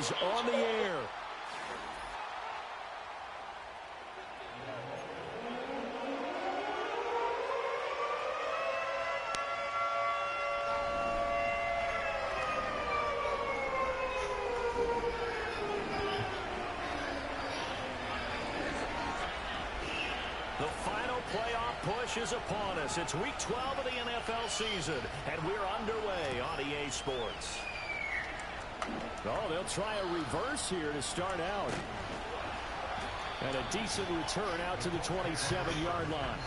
is on the air. The final playoff push is upon us. It's week 12 of the NFL season, and we're underway on EA Sports. Oh, they'll try a reverse here to start out. And a decent return out to the 27-yard line.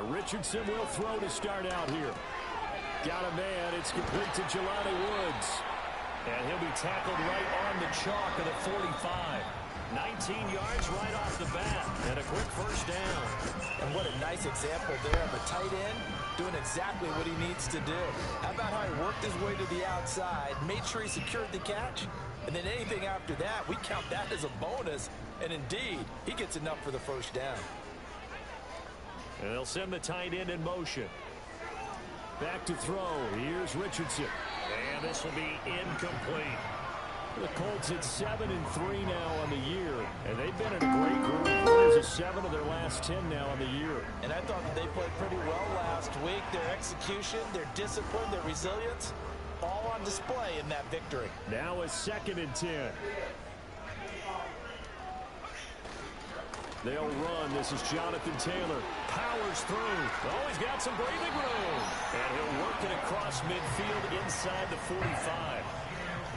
Richardson will throw to start out here. Got a man. It's complete to Jelani Woods. And he'll be tackled right on the chalk of the 45. 19 yards right off the bat. And a quick first down. And what a nice example there of a tight end doing exactly what he needs to do. How about how he worked his way to the outside, made sure he secured the catch, and then anything after that, we count that as a bonus. And indeed, he gets enough for the first down. And they'll send the tight end in motion. Back to throw. Here's Richardson. And this will be incomplete. The Colts at 7-3 now on the year. And they've been in a great group. Winners of 7 of their last 10 now on the year. And I thought that they played pretty well last week. Their execution, their discipline, their resilience, all on display in that victory. Now a 2nd and 10. They'll run. This is Jonathan Taylor. Powers through. Oh, he's got some breathing room. And he'll work it across midfield inside the 45.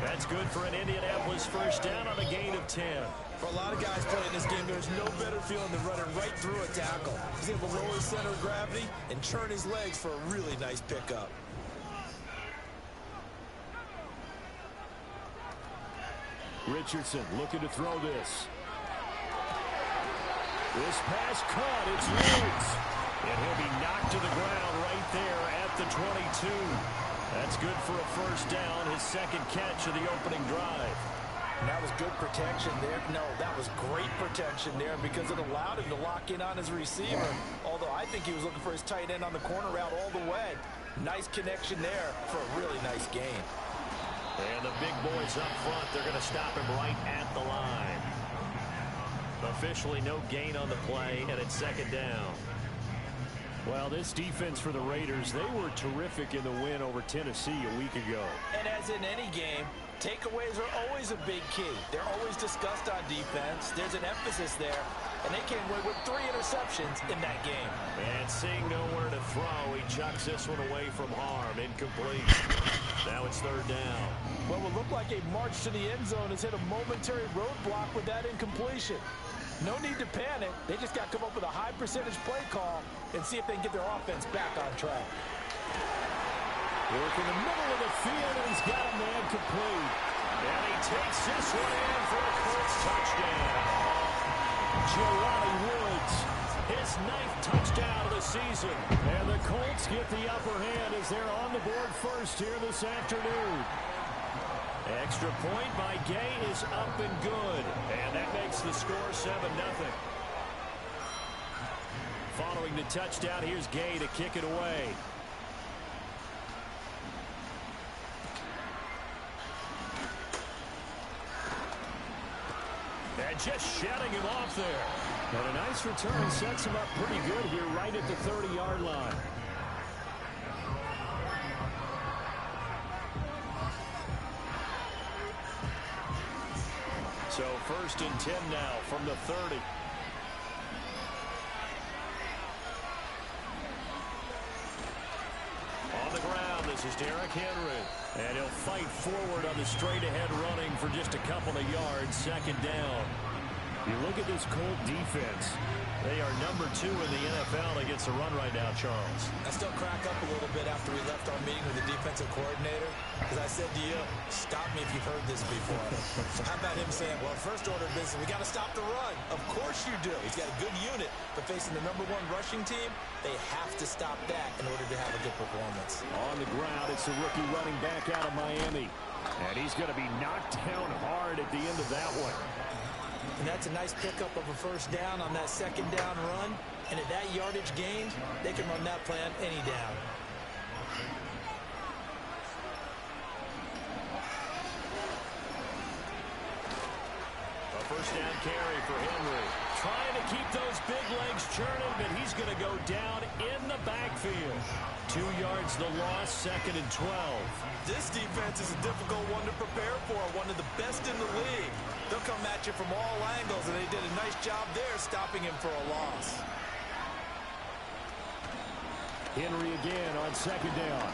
That's good for an Indianapolis first down on a gain of 10. For a lot of guys playing this game, there's no better feeling than running right through a tackle. He's able to lower his center of gravity and churn his legs for a really nice pickup. Richardson looking to throw this. This pass caught. It's Woods. And he'll be knocked to the ground right there at the 22. That's good for a first down, his 2nd catch of the opening drive. And that was good protection there. No, that was great protection there because it allowed him to lock in on his receiver. Although I think he was looking for his tight end on the corner route all the way. Nice connection there for a really nice gain. And the big boys up front, they're going to stop him right at the line. Officially no gain on the play, and it's 2nd down. Well, this defense for the Raiders, they were terrific in the win over Tennessee a week ago. And as in any game, takeaways are always a big key. They're always discussed on defense. There's an emphasis there, and they came away with 3 interceptions in that game. And seeing nowhere to throw, he chucks this one away from harm. Incomplete. Now it's 3rd down. What will look like a march to the end zone has hit a momentary roadblock with that incompletion. No need to panic. They just got to come up with a high percentage play call and see if they can get their offense back on track. Work in the middle of the field, and he's got a man complete. And he takes this one in for a Colts touchdown. Jelani Woods, his 9th touchdown of the season. And the Colts get the upper hand as they're on the board first here this afternoon. Extra point by Gay is up and good. And that makes the score 7-0. Following the touchdown, here's Gay to kick it away. And just shutting him off there. And a nice return sets him up pretty good here right at the 30-yard line. So 1st and 10 now from the 30. On the ground, this is Derrick Henry. And he'll fight forward on the straight-ahead running for just a couple of yards. 2nd down. You look at this Colt defense. They are number 2 in the NFL against the run right now, Charles. I still crack up a little bit after we left our meeting with the defensive coordinator, because I said to you, stop me if you've heard this before. How about him saying, well, first order of business, we got to stop the run. Of course you do. He's got a good unit, but facing the #1 rushing team, they have to stop that in order to have a good performance. On the ground, it's the rookie running back out of Miami. And he's going to be knocked down hard at the end of that one. And that's a nice pickup of a first down on that second down run. And at that yardage gained, they can run that play on any down. A first down carry for Henry. Trying to keep those big legs churning, but he's going to go down in the backfield. 2 yards the loss, 2nd and 12. This defense is a difficult one to prepare for, one of the best in the league. They'll come at you from all angles, and they did a nice job there stopping him for a loss. Henry again on 2nd down.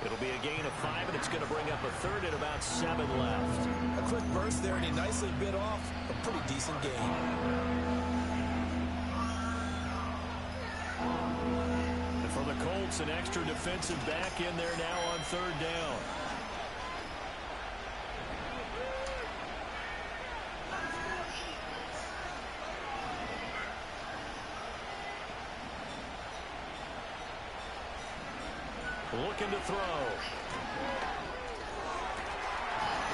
It'll be a gain of 5, and it's going to bring up a 3rd and about 7 left. A quick burst there, and he nicely bit off a pretty decent gain. And for the Colts, an extra defensive back in there now on 3rd down. Looking to throw.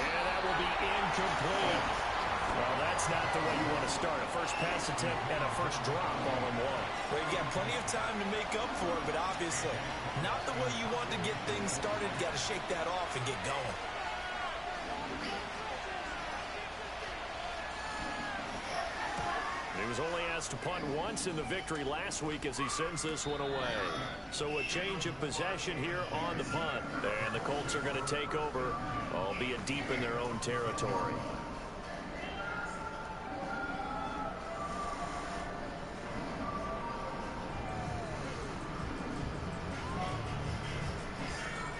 And that will be incomplete. Well, that's not the way you want to start. A first pass attempt and a first drop all in one. Well, you've got plenty of time to make up for it, but obviously not the way you want to get things started. Got to shake that off and get going. He was only asked to punt once in the victory last week as he sends this one away. So a change of possession here on the punt. And the Colts are going to take over, albeit deep in their own territory.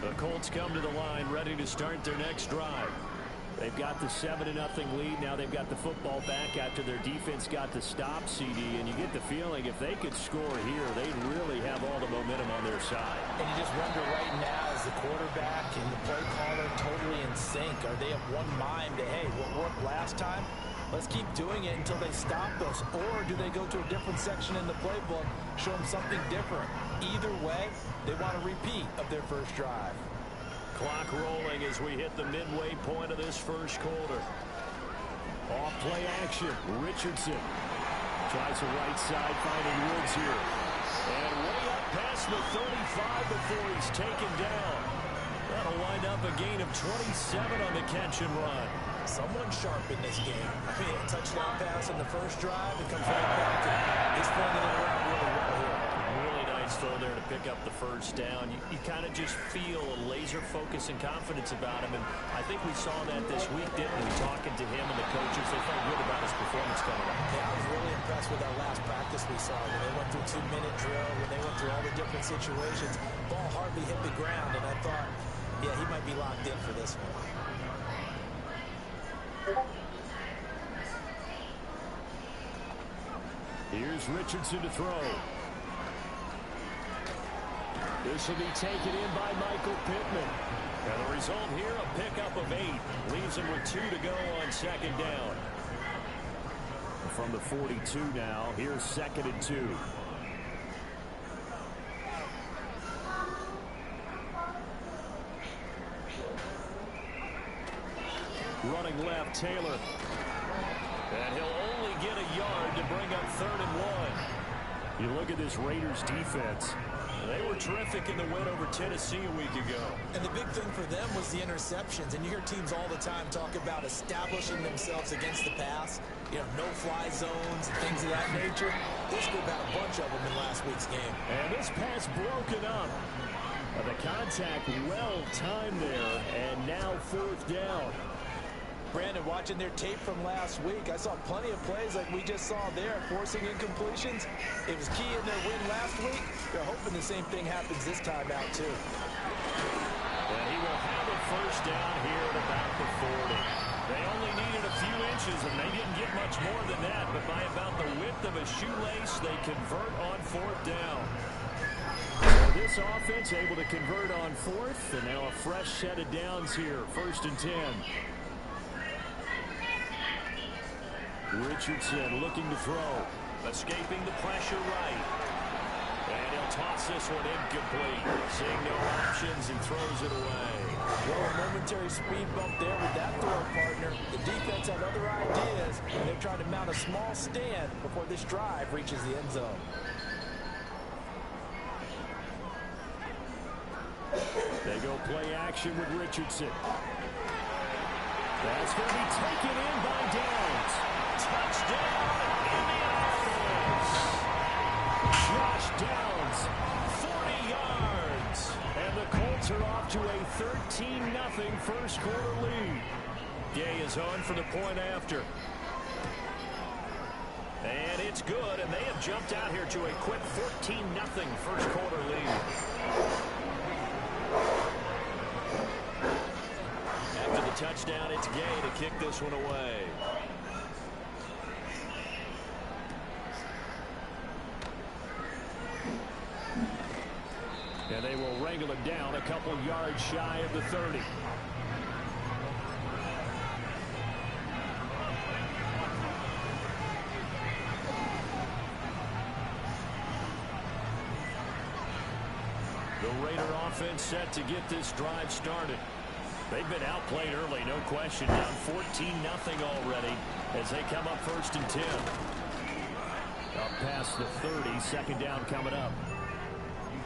The Colts come to the line ready to start their next drive. They've got the 7-0 lead. Now they've got the football back after their defense got the stop, CD. And you get the feeling if they could score here, they'd really have all the momentum on their side. And you just wonder right now, is the quarterback and the play caller totally in sync? Are they of one mind that, hey, what worked last time? Let's keep doing it until they stop us. Or do they go to a different section in the playbook, show them something different? Either way, they want a repeat of their first drive. Clock rolling as we hit the midway point of this first quarter. Off play action. Richardson tries the right side, finding Woods here. And way up past the 35 before he's taken down. That'll wind up a gain of 27 on the catch and run. Someone sharp in this game. I mean, a touchdown pass in the first drive. It comes right back and he's flinging it around really well here. Really nice throw there to pick up the first down. You kind of just feel a laser focus and confidence about him. And I think we saw that this week, didn't we? Talking to him and the coaches, they felt good about his performance coming up. Yeah, I was really impressed with that last practice we saw when they went through 2-minute drill, when they went through all the different situations. Ball hardly hit the ground, and I thought, yeah, he might be locked in for this one. Here's Richardson to throw. This will be taken in by Michael Pittman. And the result here, a pickup of 8. Leaves him with 2 to go on 2nd down. From the 42 now, here's 2nd and 2. Running left, Taylor. And he'll only get a yard to bring up 3rd and 1. You look at this Raiders defense. They were terrific in the win over Tennessee a week ago. And the big thing for them was the interceptions. And you hear teams all the time talk about establishing themselves against the pass. You know, no-fly zones and things of that nature. This group had a bunch of them in last week's game. And this pass broken up. The contact well timed there. And now 4th down. Brandon, watching their tape from last week, I saw plenty of plays like we just saw there, forcing incompletions. It was key in their win last week. They're hoping the same thing happens this time out, too. And he will have a first down here at about the 40. They only needed a few inches, and they didn't get much more than that. But by about the width of a shoelace, they convert on 4th down. So this offense able to convert on 4th, and now a fresh set of downs here, 1st and 10. Richardson looking to throw. Escaping the pressure right. And he'll toss this one incomplete. Seeing no options, he throws it away. Well, a momentary speed bump there with that throw, partner. The defense had other ideas, and they're trying to mount a small stand before this drive reaches the end zone. They go play action with Richardson. That's going to be taken in by Downs. Touchdown, Indianapolis. Josh Downs, 40 yards. And the Colts are off to a 13-0 first quarter lead. Gay is on for the point after. And it's good, and they have jumped out here to a quick 14-0 first quarter lead. After the touchdown, it's Gay to kick this one away. And they will wrangle him down a couple yards shy of the 30. The Raider offense set to get this drive started. They've been outplayed early, no question. Down 14-0 already as they come up 1st and 10. Up past the 30, second down coming up.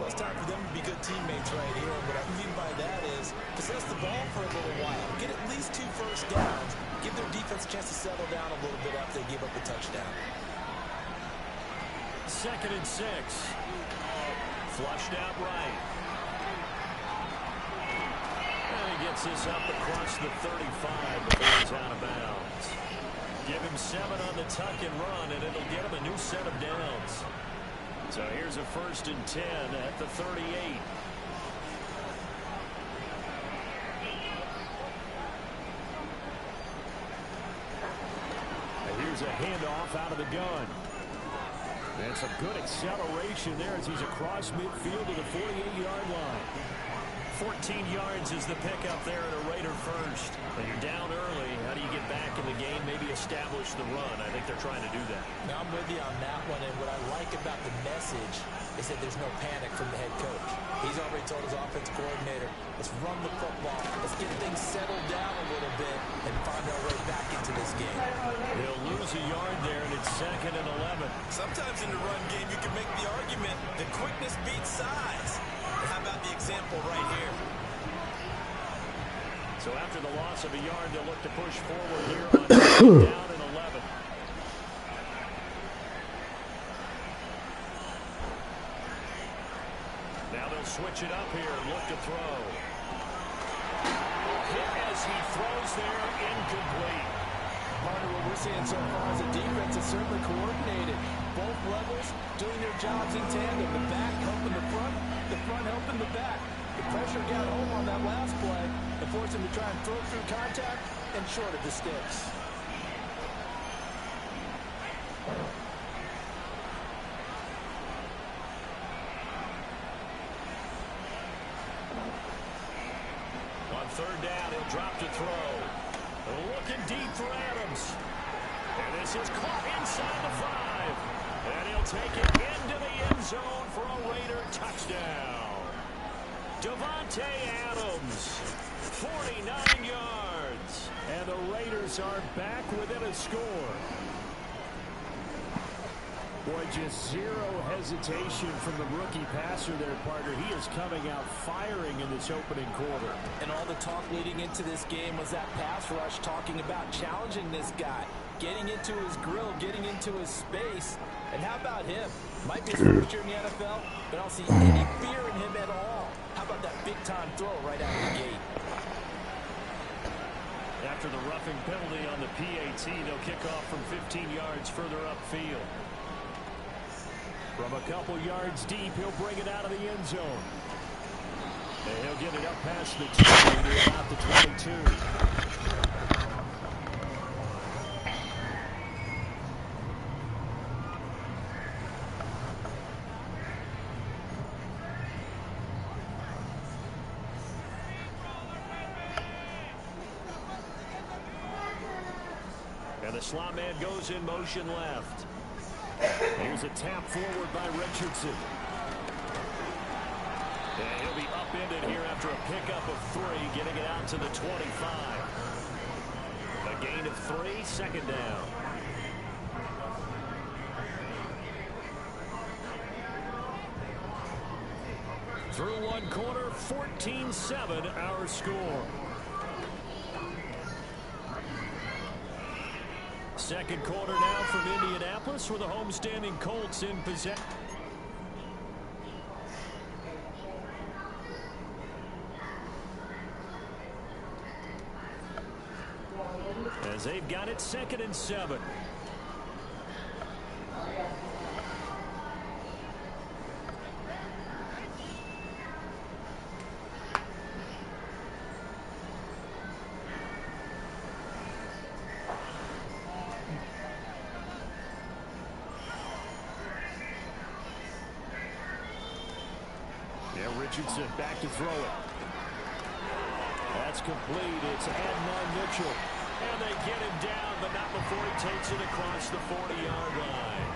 Well, it's time for them to be good teammates right here. What I mean by that is possess the ball for a little while. Get at least 2 first downs. Give their defense a chance to settle down a little bit after they give up the touchdown. 2nd and 6. Flushed out right. And he gets this up across the 35 before he's out of bounds. Give him 7 on the tuck and run, and it'll get him a new set of downs. So here's a 1st and 10 at the 38. And here's a handoff out of the gun. And some good acceleration there as he's across midfield to the 48-yard line. 14 yards is the pickup there at a Raider first. And you're down early. How do you get back in the game? Maybe establish the run. I think they're trying to do that. Now I'm with you on that one. And what I like about the message is that there's no panic from the head coach. He's already told his offense coordinator, let's run the football. Let's get things settled down a little bit and find our way back into this game. They'll lose a yard there, and it's 2nd and 11. Sometimes in the run game, you can make the argument that quickness beats size. How about the example right here? So after the loss of a yard, they'll look to push forward here on down and 11. Now they'll switch it up here and look to throw. Hit as he throws there, incomplete. Partner, what we're seeing so far is the defense is certainly coordinated. Both levels doing their jobs in tandem. The back helping the front helping the back. The pressure got home on that last play and forced him to try and throw through contact and short of the sticks. On 3rd down, he'll drop to throw. Looking deep for Adams. And this is caught inside the 5. And he'll take it into the end zone for a Raider touchdown. Davante Adams, 49 yards. And the Raiders are back within a score. Boy, just zero hesitation from the rookie passer there, partner. He is coming out firing in this opening quarter. And all the talk leading into this game was that pass rush talking about challenging this guy, getting into his grill, getting into his space. And how about him? Might be his first year in the NFL, but I don't see any fear in him at all. How about that big-time throw right out of the gate? After the roughing penalty on the PAT, they'll kick off from 15 yards further upfield. From a couple yards deep, he'll bring it out of the end zone. And he'll get it up past the 2 to about the 22. And the slot man goes in motion left. Here's a tap forward by Richardson. pickup of 3, getting it out to the 25. A gain of 3, second down. Through one quarter, 14-7 our score. Second quarter now from Indianapolis with the homestanding Colts in possession. As they've got it 2nd and 7. Richardson back to throw it. That's complete. It's Adnan Mitchell. And they get him down, but not before he takes it across the 40-yard line.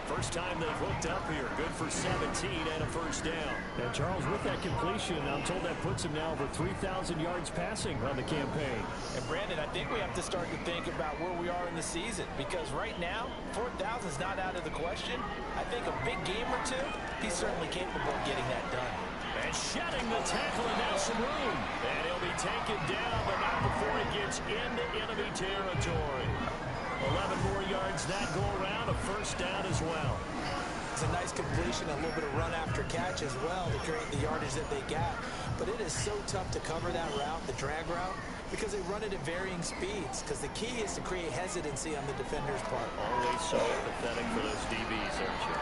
First time they've hooked up here. Good for 17 and a first down. And Charles, with that completion, I'm told that puts him now over 3,000 yards passing on the campaign. And Brandon, I think we have to start to think about where we are in the season, because right now 4,000 is not out of the question. I think a big game or two, he's certainly capable of getting that done. And shedding the tackle, and now some room. And he'll be taken down, but not before he gets into enemy territory. 11 more yards that go around, a first down as well. It's a nice completion, a little bit of run after catch as well to create the yardage that they got. But it is so tough to cover that route, the drag route, because they run it at varying speeds. Because the key is to create hesitancy on the defender's part. Always so pathetic for those DBs, aren't you?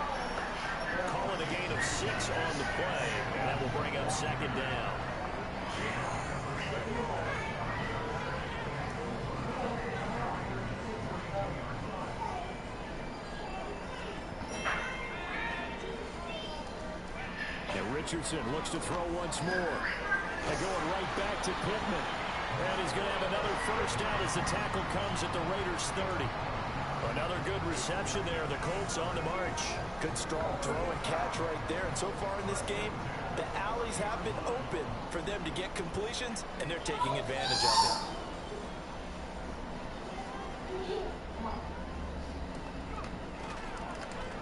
Call it a gain of 6 on the play, and that will bring up second down. And Richardson looks to throw once more. And going right back to Pittman. And he's going to have another first down as the tackle comes at the Raiders' 30. Another good reception there. The Colts on the march. Good strong throw and catch right there. And so far in this game, the alleys have been open for them to get completions, and they're taking advantage of it.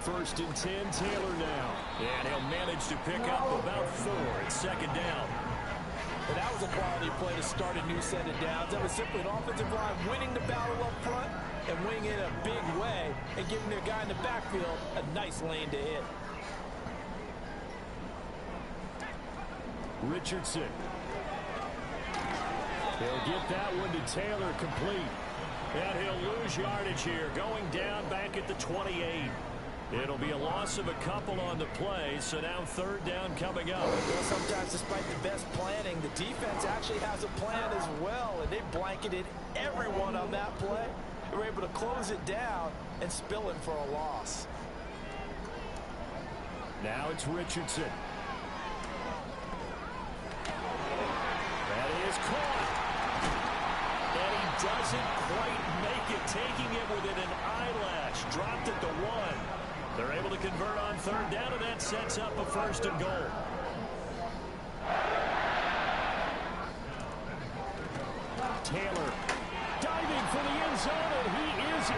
First and 10, Taylor now. And he'll manage to pick up about 4 at second down. But that was a quality play to start a new set of downs. That was simply an offensive line winning the battle up front and winning it a big way and giving their guy in the backfield a nice lane to hit. Richardson. He'll get that one to Taylor complete. And he'll lose yardage here, going down back at the 28. It'll be a loss of a couple on the play, so now third down coming up. Well, sometimes despite the best planning, the defense actually has a plan as well, and they blanketed everyone on that play. They were able to close it down and spill it for a loss. Now it's Richardson. That is caught. And he doesn't quite make it, taking it within an eyelash. Dropped at the 1. They're able to convert on third down, and that sets up a first and goal. Taylor diving for the end zone, and he is in.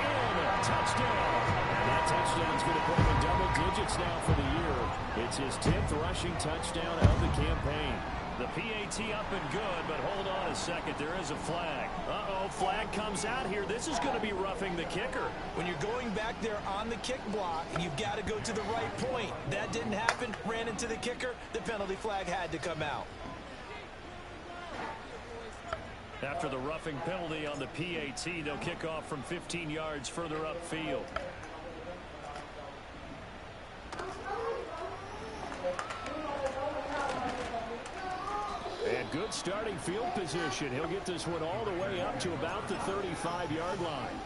Touchdown. And that touchdown's going to put him in double digits now for the year. It's his 10th rushing touchdown of the campaign. The PAT up and good, but hold on a second. There is a flag. Uh-oh, flag comes out here. This is going to be roughing the kicker. When you're going back there on the kick block, and you've got to go to the right point. That didn't happen. Ran into the kicker. The penalty flag had to come out. After the roughing penalty on the PAT, they'll kick off from 15 yards further upfield. And good starting field position. He'll get this one all the way up to about the 35-yard line.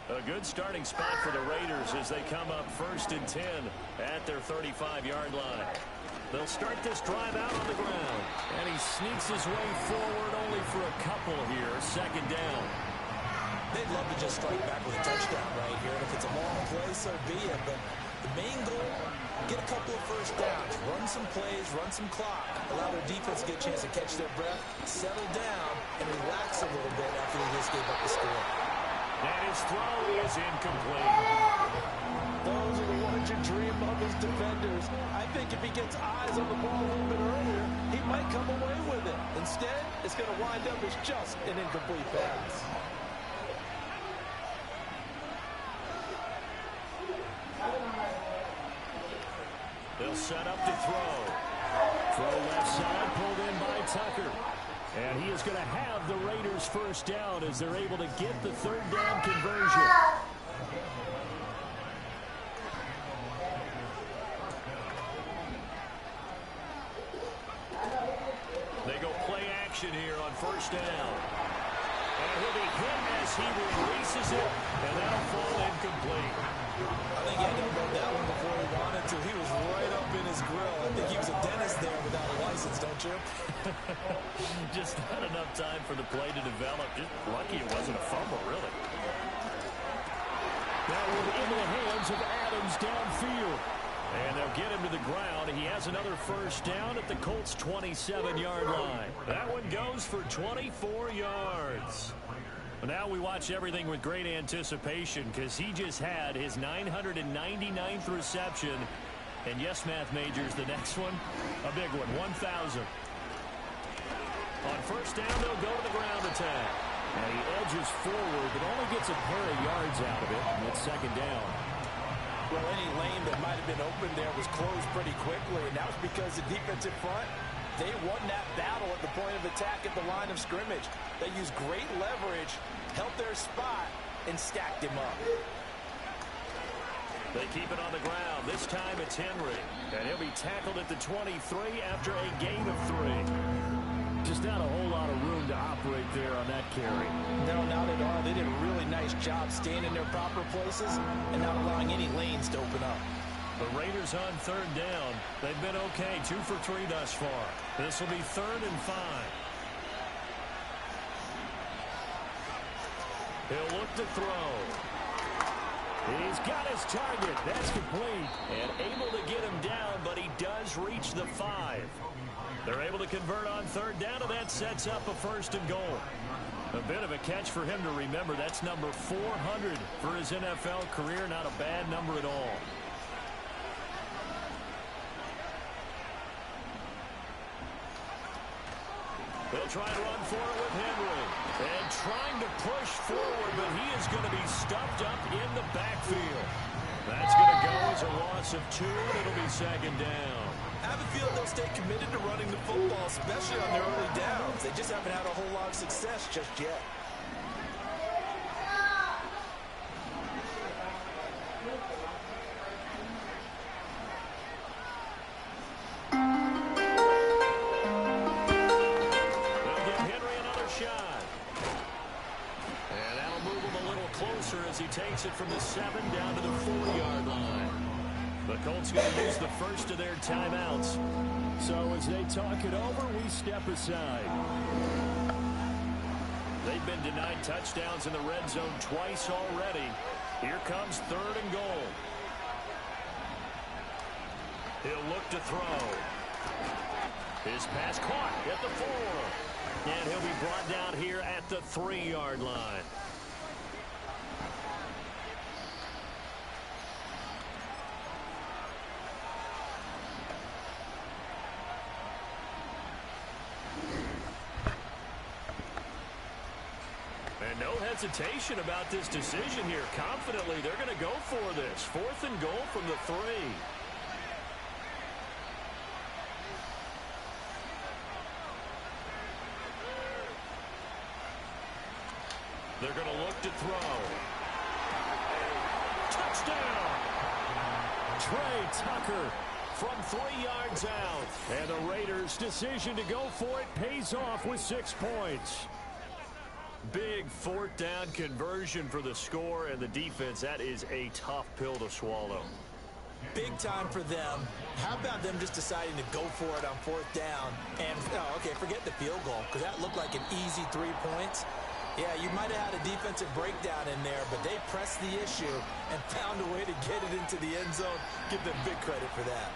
A good starting spot for the Raiders as they come up first and 10 at their 35-yard line. They'll start this drive out on the ground. And he sneaks his way forward only for a couple here. Second down. They'd love to just strike back with a touchdown right here. And if it's a long play, so be it. But the main goal, get a couple of first downs, run some plays, run some clock, allow their defense to get a chance to catch their breath, settle down, and relax a little bit after they just gave up the score. And his throw is incomplete. Those are the ones you dream of as defenders. I think if he gets eyes on the ball a little bit earlier, he might come away with it. Instead, it's going to wind up as just an incomplete pass. They'll set up to throw. Throw left side, pulled in by Tucker. And he is going to have the Raiders first down as they're able to get the third down conversion. They go play action here on first down. And he'll be hit as he releases it, and that'll fall incomplete. I think he had to unload that one before he wanted to. He was right up in his grill. I think he was a dentist there without a license, don't you? Just not enough time for the play to develop. Just lucky it wasn't a fumble, really. Now we're into the hands of Adams downfield. And they'll get him to the ground. He has another first down at the Colts' 27-yard line. That one goes for 24 yards. Now we watch everything with great anticipation because he just had his 999th reception. And yes, math majors, the next one, a big one, 1,000. On first down, they'll go to the ground attack. And he edges forward, but only gets a pair of yards out of it. And it's second down. Well, any lane that might have been open there was closed pretty quickly, and that was because the defense in front, they won that battle at the point of attack at the line of scrimmage. They used great leverage, held their spot, and stacked him up. They keep it on the ground. This time it's Henry, and he'll be tackled at the 23 after a gain of 3. Just not a whole lot of room to operate there on that carry. No, not at all. They did a really nice job staying in their proper places and not allowing any lanes to open up. The Raiders on third down. They've been okay, 2 for 3 thus far. This will be 3rd and 5. He'll look to throw. He's got his target. That's complete. And able to get him down, but he does reach the 5. They're able to convert on third down, and that sets up a 1st and goal. A bit of a catch for him to remember. That's number 400 for his NFL career. Not a bad number at all. They'll try to run for it with Henry. And trying to push forward, but he is going to be stuffed up in the backfield. That's going to go as a loss of 2, and it'll be second down. I have a feeling they'll stay committed to running the football, especially on their early downs. They just haven't had a whole lot of success just yet. They'll give Henry another shot. And that'll move him a little closer as he takes it from the 7 down to the 4-yard line. The Colts going to use the first of their timeouts. So as they talk it over, we step aside. They've been denied touchdowns in the red zone twice already. Here comes 3rd and goal. He'll look to throw. His pass caught at the 4. And he'll be brought down here at the 3-yard line. And no hesitation about this decision here. Confidently, they're going to go for this. 4th and goal from the 3. They're going to look to throw. Touchdown! Trey Tucker from 3 yards out. And the Raiders' decision to go for it pays off with 6 points. Big 4th down conversion for the score, and the defense, that is a tough pill to swallow. Big time for them. How about them just deciding to go for it on 4th down? And, okay, forget the field goal, because that looked like an easy 3 points. Yeah, you might have had a defensive breakdown in there, but they pressed the issue and found a way to get it into the end zone. Give them big credit for that.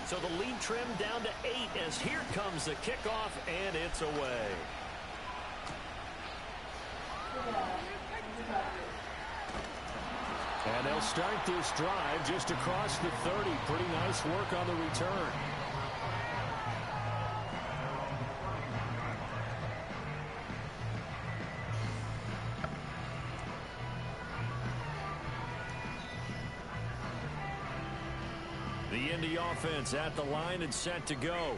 So the lead trimmed down to 8 as here comes the kickoff, and it's away. And they'll start this drive just across the 30. Pretty nice work on the return. The Indy offense at the line and set to go.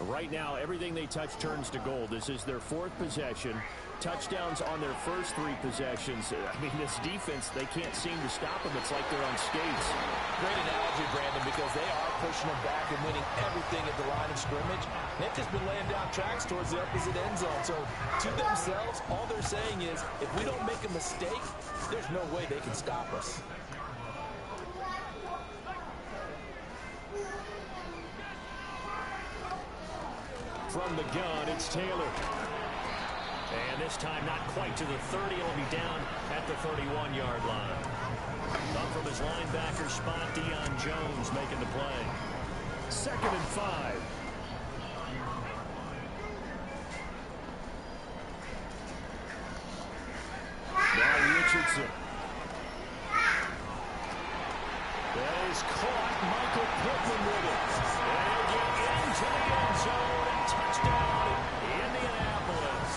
Right now, everything they touch turns to gold. This is their 4th possession. Touchdowns on their first 3 possessions. I mean, this defense, they can't seem to stop them. It's like they're on skates. Great analogy, Brandon, because they are pushing them back and winning everything at the line of scrimmage. They've just been laying down tracks towards the opposite end zone. So to themselves, all they're saying is, if we don't make a mistake, there's no way they can stop us. From the gun, it's Taylor. And this time not quite to the 30. It'll be down at the 31-yard line. Up from his linebacker spot, Deion Jones making the play. 2nd and 5. Now Richardson. That is caught. Michael Pittman with it. And he'll get into the end zone. And touchdown, Indianapolis.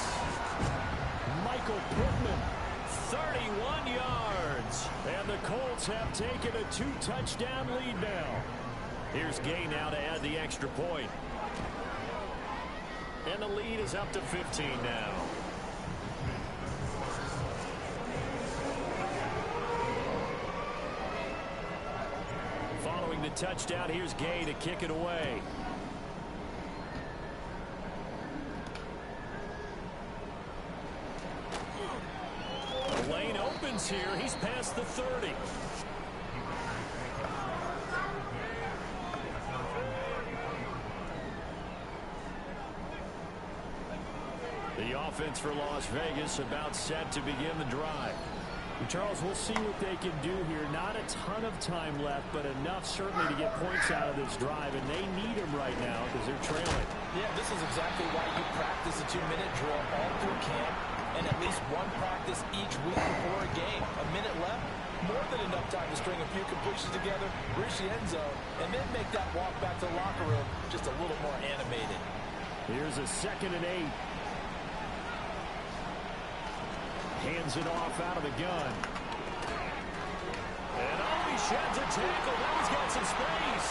Michael Pittman, 31 yards. And the Colts have taken a 2-touchdown lead now. Here's Gay now to add the extra point. And the lead is up to 15 now. Following the touchdown, here's Gay to kick it away. The lane opens here. He's past the 30. The offense for Las Vegas about set to begin the drive. Charles, we'll see what they can do here. Not a ton of time left, but enough certainly to get points out of this drive, and they need them right now because they're trailing. Yeah, this is exactly why you practice a 2-minute drill all through camp and at least one practice each week before a game. A minute left, more than enough time to string a few completions together, reach the end zone, and then make that walk back to the locker room just a little more animated. Here's a 2nd and 8. Hands it off out of the gun. And he sheds a tackle. Now he's got some space.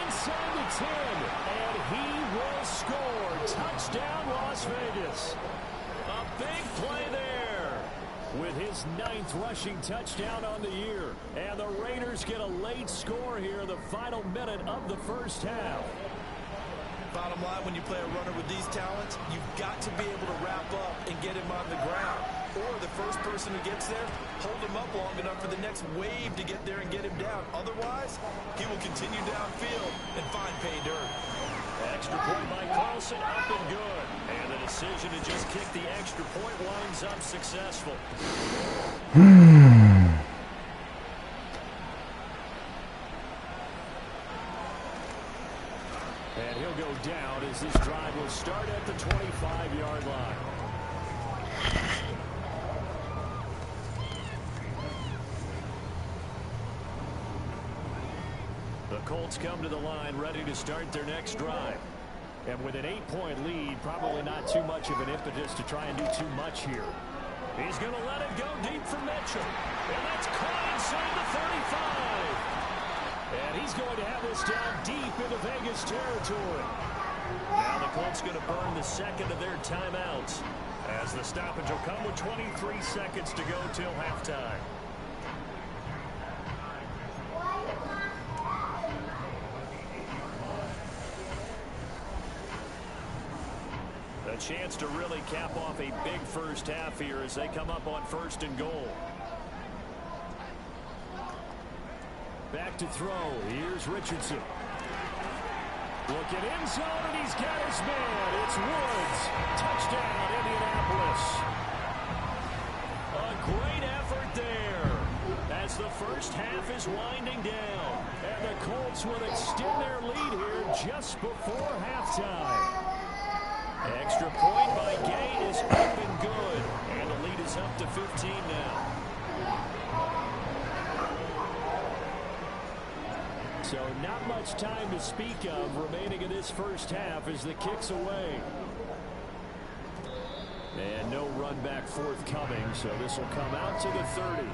Inside the 10. And he will score. Touchdown, Las Vegas. A big play there. With his 9th rushing touchdown on the year. And the Raiders get a late score here in the final minute of the first half. Bottom line, when you play a runner with these talents, you've got to be able to wrap up and get him on the ground. Or the first person who gets there, hold him up long enough for the next wave to get there and get him down. Otherwise, he will continue downfield and find pay dirt. Extra point by Carlson, up and good. And the decision to just kick the extra point winds up successful. And he'll go down as this drive will start at the 25-yard line. The Colts come to the line ready to start their next drive. And with an 8-point lead, probably not too much of an impetus to try and do too much here. He's going to let it go deep for Mitchell. And that's caught inside the 35. And he's going to have this down deep into Vegas territory. Now the Colts going to burn the 2nd of their timeouts, as the stoppage will come with 23 seconds to go till halftime. A chance to really cap off a big first half here as they come up on 1st and goal. Back to throw. Here's Richardson. Looking end zone, and he's got his man. It's Woods. Touchdown, Indianapolis. A great effort there as the first half is winding down. And the Colts will extend their lead here just before halftime. Extra point by Gay is up and good. And the lead is up to 15 now. So not much time to speak of remaining in this first half as the kick's away. And no run back forthcoming, so this will come out to the 30.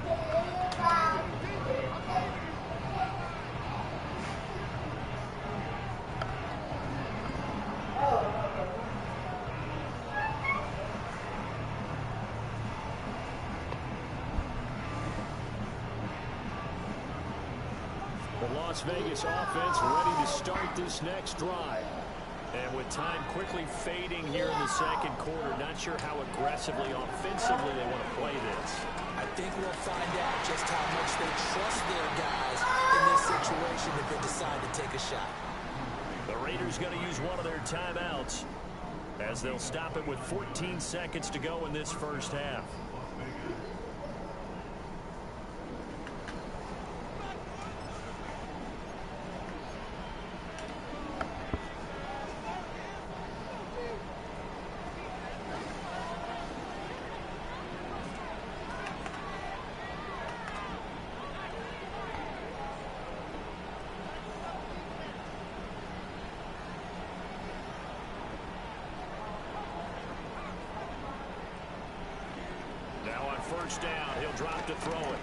The Las Vegas offense ready to start this next drive. And with time quickly fading here in the second quarter, not sure how aggressively, offensively they want to play this. I think we'll find out just how much they trust their guys in this situation if they decide to take a shot. The Raiders going to use one of their timeouts as they'll stop it with 14 seconds to go in this first half. First down, he'll drop to throw it.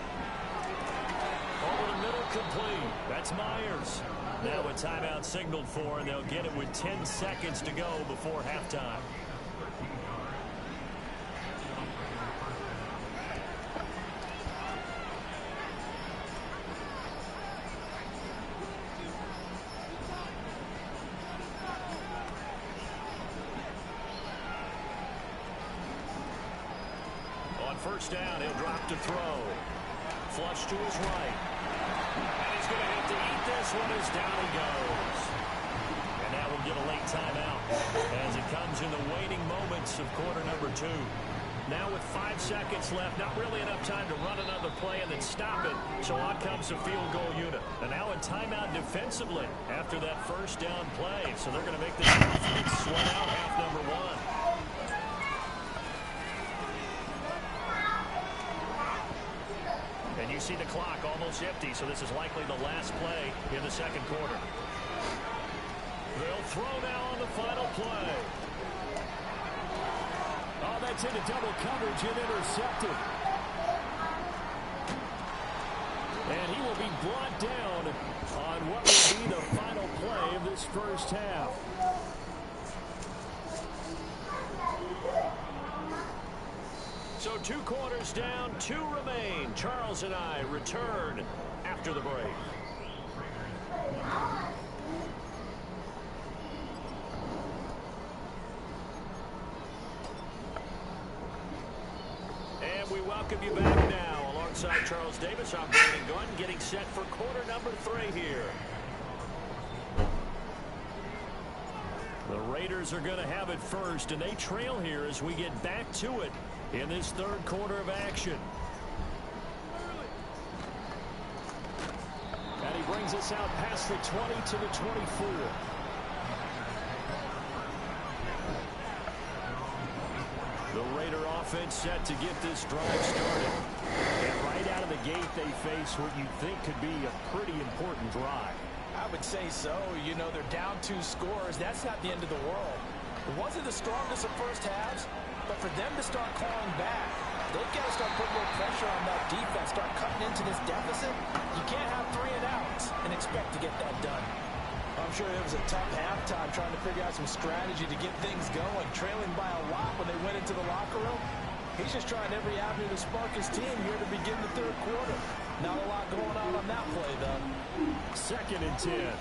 Over the middle, complete. That's Myers. Now a timeout signaled for, and they'll get it with 10 seconds to go before halftime. First down, he'll drop to throw. Flush to his right. And he's going to have to eat this one as down he goes. And now we'll get a late timeout as it comes in the waning moments of quarter number 2. Now with 5 seconds left, not really enough time to run another play and then stop it. So on comes the field goal unit. And now a timeout defensively after that first down play. So they're going to make this offense sweat out half number 1. And you see the clock almost empty, so this is likely the last play in the second quarter. They'll throw now on the final play. Oh, that's into double coverage and intercepted. And he will be brought down on what will be the final play of this first half. So 2 quarters down, 2 remain. Charles and I return after the break. And we welcome you back now. Alongside Charles Davis, I'm Brandon Gunn, getting set for quarter number 3 here. The Raiders are going to have it first, and they trail here as we get back to it in this third quarter of action. And he brings us out past the 20 to the 24. The Raider offense set to get this drive started. And right out of the gate, they face what you think could be a pretty important drive. I would say so. You know, they're down 2 scores. That's not the end of the world. It wasn't the strongest of first halves, but for them to start clawing back, they've got to start putting more pressure on that defense, start cutting into this deficit. You can't have 3 and outs and expect to get that done. I'm sure it was a tough halftime trying to figure out some strategy to get things going, trailing by a lot when they went into the locker room. He's just trying every avenue to spark his team here to begin the third quarter. Not a lot going on that play, though. 2nd and 10.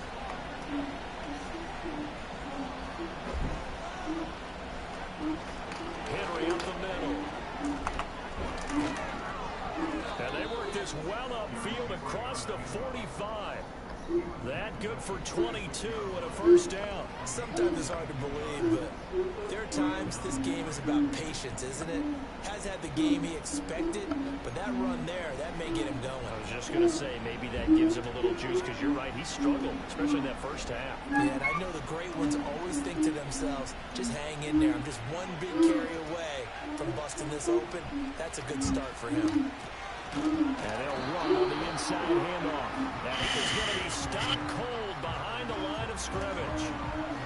Henry up the middle. And they work this well upfield across the 45. That good for 22 and a first down. Sometimes it's hard to believe, but there are times this game is about patience, isn't it? Has had the game he expected, but that run there, that may get him going. I was just going to say, maybe that gives him a little juice, because you're right, he struggled, especially in that first half. Yeah, and I know the great ones always think to themselves, just hang in there. I'm just one big carry away from busting this open. That's a good start for him. And they'll run on the inside handoff. And it's going to be stopped cold behind the line of scrimmage.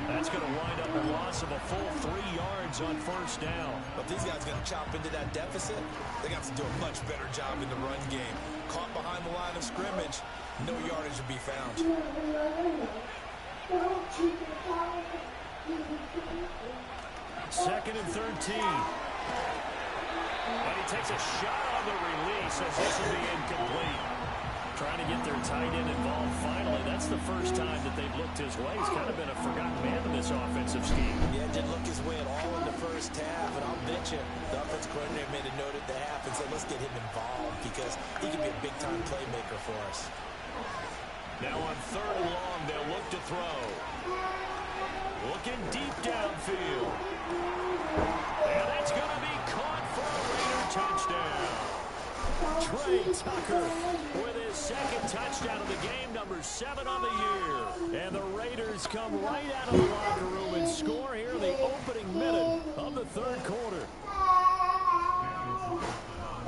That's going to wind up a loss of a full 3 yards on first down. But these guys going to chop into that deficit. They got to do a much better job in the run game. Caught behind the line of scrimmage, no yardage to be found. Second and 13. And he takes a shot on the release as this will be incomplete. Trying to get their tight end involved finally. That's the first time that they've looked his way. He's kind of been a forgotten man in this offensive scheme. Yeah, didn't look his way at all in the first half. And I'll bet you the offensive coordinator made a note at the half and said, let's get him involved because he can be a big-time playmaker for us. Now on third and long, they'll look to throw. Looking deep downfield. And that's going to be caught for a Raider touchdown. Trey Tucker with his second touchdown of the game, number 7 on the year. And the Raiders come right out of the locker room and score here in the opening minute of the third quarter.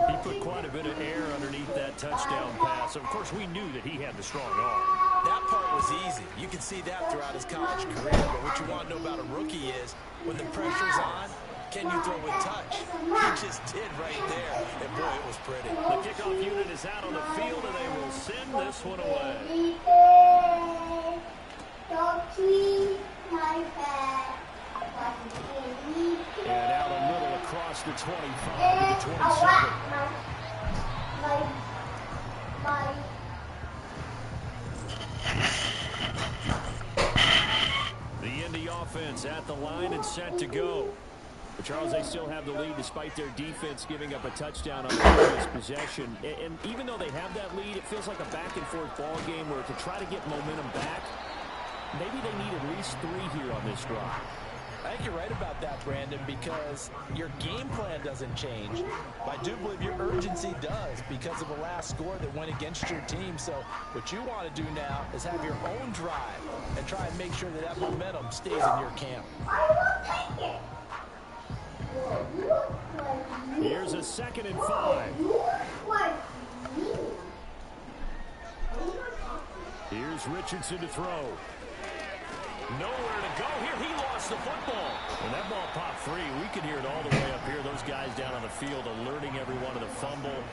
He put quite a bit of air underneath that touchdown pass. Of course, we knew that he had the strong arm. That part was easy. You can see that throughout his college career. But what you want to know about a rookie is when the pressure's on, can you throw with touch? He just did right there. And boy, it was pretty. The kickoff unit is out on the field, and they will send this one away. And out the middle across the 25 to the 27. The Indy offense at the line and set to go. But Charles, they still have the lead despite their defense giving up a touchdown on the previous possession. And even though they have that lead, it feels like a back-and-forth ball game where to try to get momentum back, maybe they need at least 3 here on this drive. I think you're right about that, Brandon, because your game plan doesn't change. But I do believe your urgency does because of the last score that went against your team. So what you want to do now is have your own drive and try and make sure that that momentum stays in your camp. Here's a 2nd and 5. Here's Richardson to throw. Nowhere to go here. He lost the football. And that ball popped free. We can hear it all the way up here. Those guys down on the field alerting everyone of the fumble.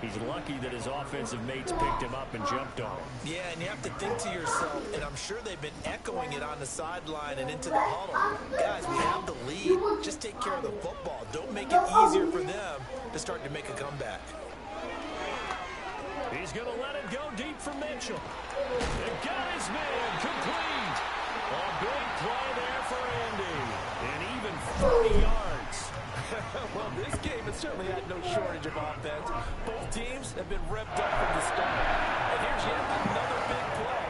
He's lucky that his offensive mates picked him up and jumped on him. Yeah, and you have to think to yourself, and I'm sure they've been echoing it on the sideline and into the huddle. Guys, we have the lead. Just take care of the football. Don't make it easier for them to start to make a comeback. He's going to let it go deep for Mitchell. They got his man complete. A big play there for Andy. And even 30 yards. Well, this game has certainly had no shortage of offense. Both teams have been revved up from the start. And here's yet another big play.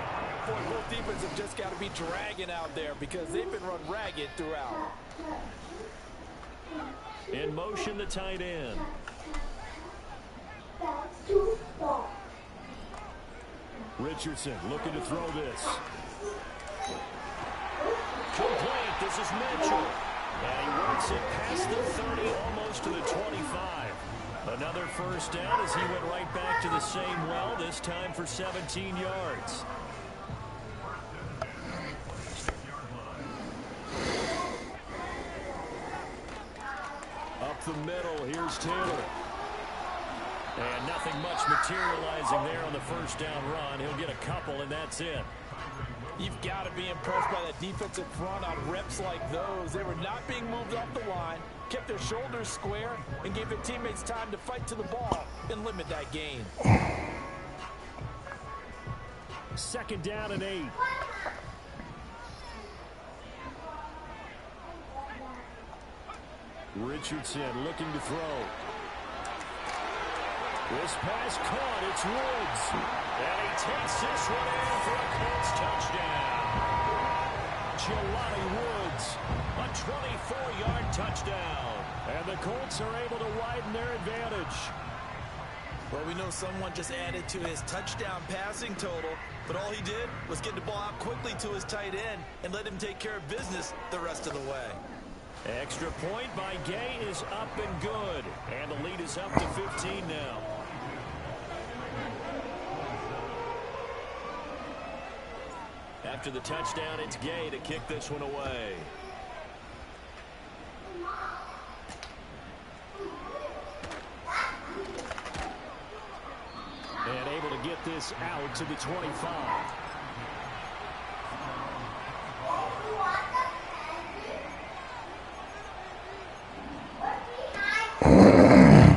Boy, both defenses have just got to be dragging out there because they've been run ragged throughout. In motion, the tight end. Richardson looking to throw this. Complete. This is Mitchell. And he works it past the 30, almost to the 25. Another first down as he went right back to the same well, this time for 17 yards. Up the middle, here's Taylor. And nothing much materializing there on the first down run. He'll get a couple, and that's it. You've got to be impressed by that defensive front on reps like those. They were not being moved off the line, kept their shoulders square, and gave their teammates time to fight to the ball and limit that gain. 2nd down and 8. Richardson looking to throw. This pass caught. It's Woods. And he takes this one in for a Colts touchdown. Jelani Woods, a 24-yard touchdown. And the Colts are able to widen their advantage. Well, we know someone just added to his touchdown passing total, but all he did was get the ball out quickly to his tight end and let him take care of business the rest of the way. Extra point by Gay is up and good. And the lead is up to 15 now. After the touchdown, it's Gay to kick this one away. And able to get this out to the 25.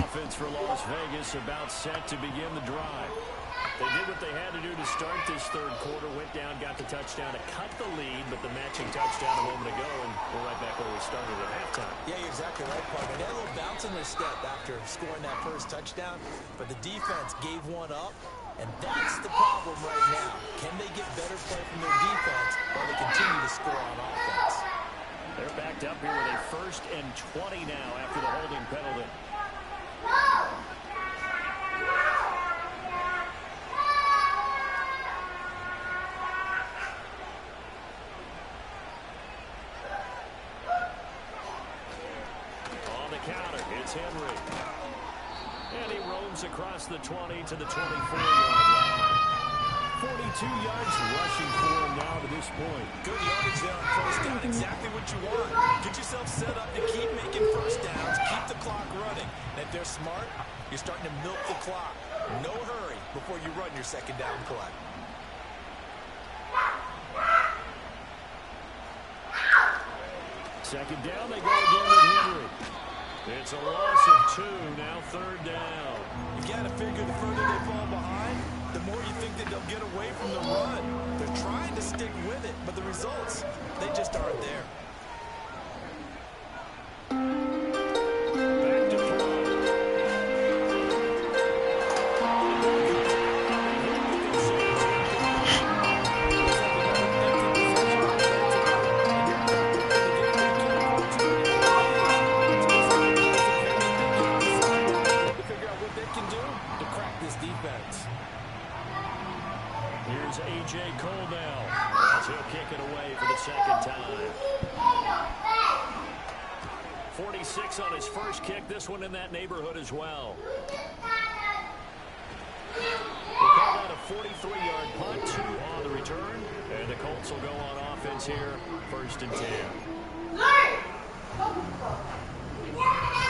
Offense for Las Vegas about set to begin the drive. They did what they had to do to start this third quarter. Went down, got the touchdown to cut the lead, but the matching touchdown a moment ago, and we're right back where we started at halftime. Yeah, you're exactly right, partner. They had a little bounce in their step after scoring that first touchdown, but the defense gave one up, and that's the problem right now. Can they get better play from their defense while they continue to score on offense? They're backed up here with a 1st and 20 now after the holding penalty. Henry. And he roams across the 20 to the 24-yard line. 42 yards rushing for him now to this point. Good yardage there on first down. Exactly what you want. Get yourself set up to keep making first downs. Keep the clock running. And if they're smart, you're starting to milk the clock. No hurry before you run your second down play. Second down, they go again with Henry. It's a loss of 2, now 3rd down. You got to figure the further they fall behind, the more you think that they'll get away from the run. They're trying to stick with it, but the results, they just aren't there. Back to throw. Here's A.J. Cole now as he'll kick it away for the second time. 46 on his first kick. This one in that neighborhood as well. They called out a 43-yard punt, 2 on the return. And the Colts will go on offense here, 1st and 10.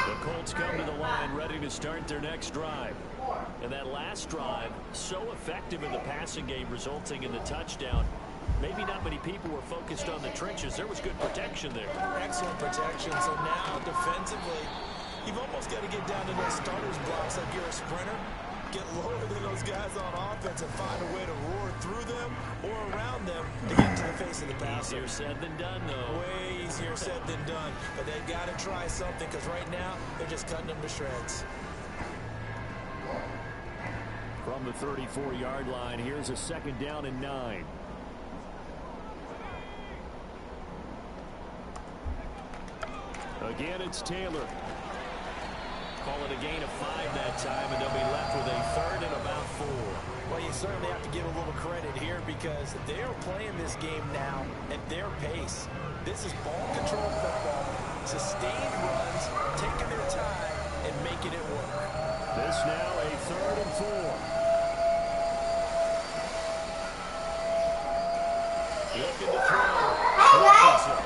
The Colts come to the line ready to start their next drive. And that last drive, so effective in the passing game, resulting in the touchdown. Maybe not many people were focused on the trenches. There was good protection there. Excellent protection. So now, defensively, you've almost got to get down to those starters blocks like you're a sprinter. Get lower than those guys on offense and find a way to roar through them or around them to get into the face of the passer. Easier said than done, though. Way easier said than done. But they've got to try something because right now, they're just cutting them to shreds. From the 34-yard line, here's a 2nd down and 9. Again, it's Taylor. Call it a gain of 5 that time, and they'll be left with a 3rd and about 4. Well, you certainly have to give a little credit here because they're playing this game now at their pace. This is ball control football, sustained runs, taking their time, and making it work. This now a 3rd and 4. Looking to throw. Richardson.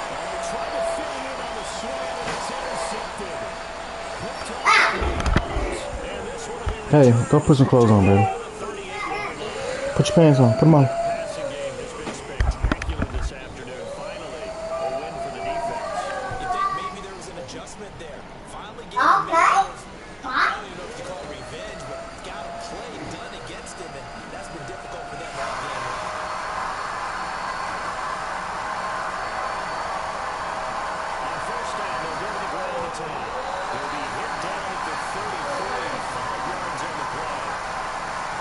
And they try to fit it in on the slant, and it's intercepted. And this one will be Hey, go put some clothes on, baby. Put your pants on. Put them on. passing game has been spectacular this afternoon. Finally, a win for the defense. You think maybe there was an adjustment there. Finally getting a mental, I don't even know if you call it revenge, but got a play done against him, and that's been difficult for them all game. On first down, they'll go to the ground attack. They'll be hit down at the 33, 5 yards on the play.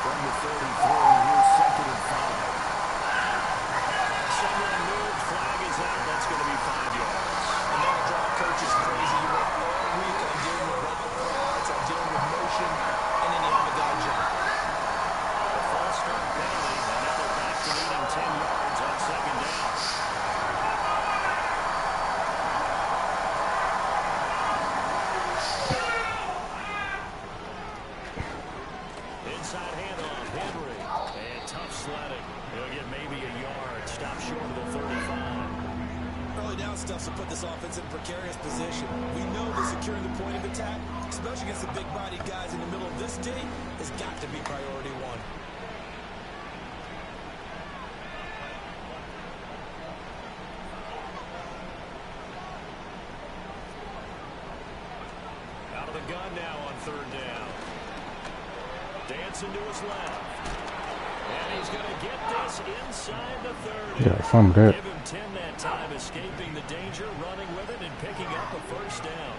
From the outside handoff. Henry. And tough sledding. He'll get maybe a yard. Stop short of the 35. Early down stuff to put this offense in a precarious position. We know that securing the point of attack, especially against the big-bodied guys in the middle of this D, has got to be priority one. Out of the gun now on third down. Dancing to his left. And he's going to get this inside the 30. Yeah, from there. Give him 10 that time, escaping the danger, running with it, and picking up a first down.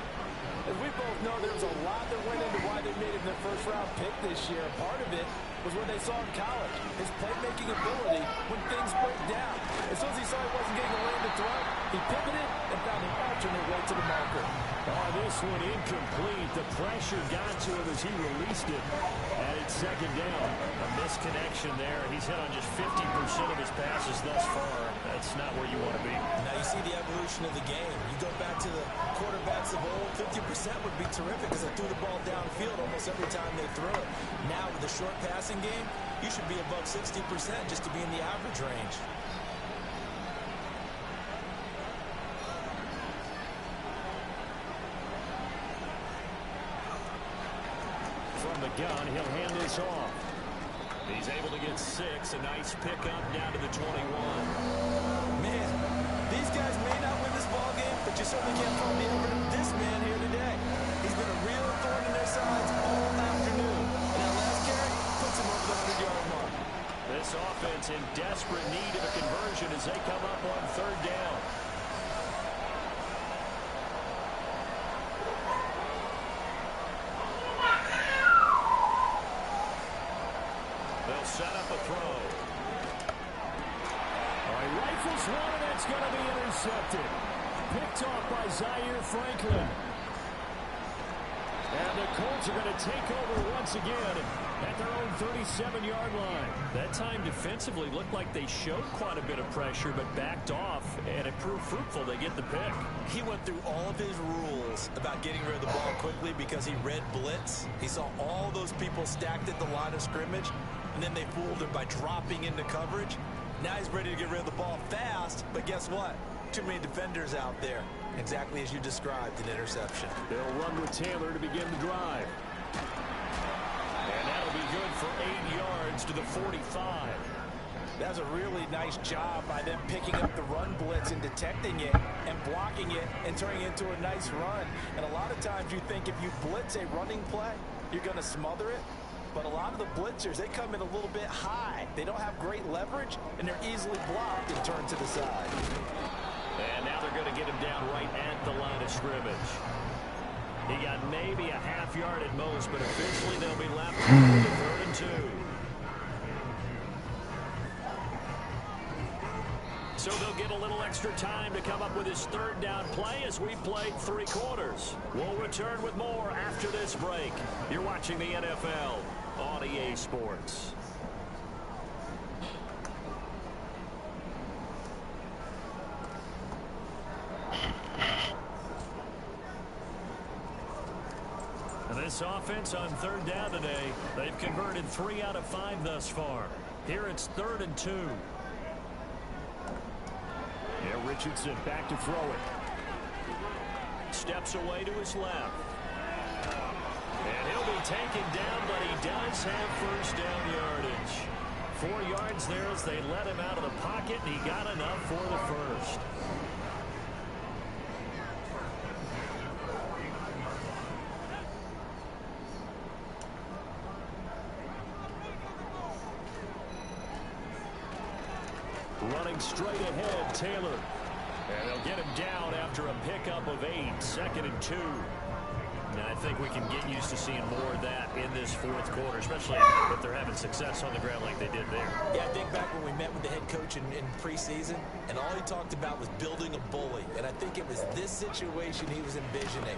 As we both know, there was a lot that went into why they made him their first-round pick this year. Part of it was what they saw in college, his playmaking ability when things break down. As soon as he saw he wasn't getting a lane to throw, he pivoted and found an alternate way to the marker. Oh, this one incomplete. The pressure got to him as he released it. And it's second down. A misconnection there. He's hit on just 50% of his passes thus far. That's not where you want to be. Now you see the evolution of the game. You go back to the quarterbacks of old, 50% would be terrific because they threw the ball downfield almost every time they threw it. Now with the short passing game, you should be above 60% just to be in the average range. From the gun, he'll hand this off. He's able to get 6. A nice pickup down to the 21. Man, these guys may not win this ball game, but you certainly can't fault the effort of this man here today. He's been a real thorn in their sides all afternoon. And that last carry puts him over the 100-yard mark. This offense in desperate need of a conversion as they come up on third down. They'll set up a throw. All right, rifles one, and that's going to be intercepted. Picked off by Zaire Franklin. And the Colts are going to take over once again at their own 37-yard line. That time defensively looked like they showed quite a bit of pressure but backed off, and it proved fruitful. They get the pick. He went through all of his rules about getting rid of the ball quickly because he read blitz. He saw all those people stacked at the line of scrimmage, and then they fooled him by dropping into coverage. Now he's ready to get rid of the ball fast, but guess what? Too many defenders out there. Exactly as you described, an interception. They'll run with Taylor to begin the drive. And that'll be good for 8 yards to the 45. That's a really nice job by them picking up the run blitz and detecting it and blocking it and turning it into a nice run. And a lot of times you think if you blitz a running play, you're going to smother it. But a lot of the blitzers, they come in a little bit high. They don't have great leverage, and they're easily blocked and turned to the side. And now they're going to get him down right at the line of scrimmage. He got maybe a half yard at most, but officially they'll be left with a 3rd and 2. So they'll get a little extra time to come up with his 3rd down play as we played 3 quarters. We'll return with more after this break. You're watching the NFL on EA Sports. This offense on 3rd down today, they've converted 3 out of 5 thus far. Here it's 3rd and 2. Yeah, Richardson back to throw it. Steps away to his left. And he'll be taken down, but he does have 1st down yardage. 4 yards there as they let him out of the pocket, and he got enough for the 1st. Running straight ahead, Taylor. And they'll get him down after a pickup of 8, 2nd and 2. And I think we can get used to seeing more of that in this 4th quarter, especially if they're having success on the ground like they did there. Yeah, I think back when we met with the head coach in preseason, and all he talked about was building a bully. And I think it was this situation he was envisioning.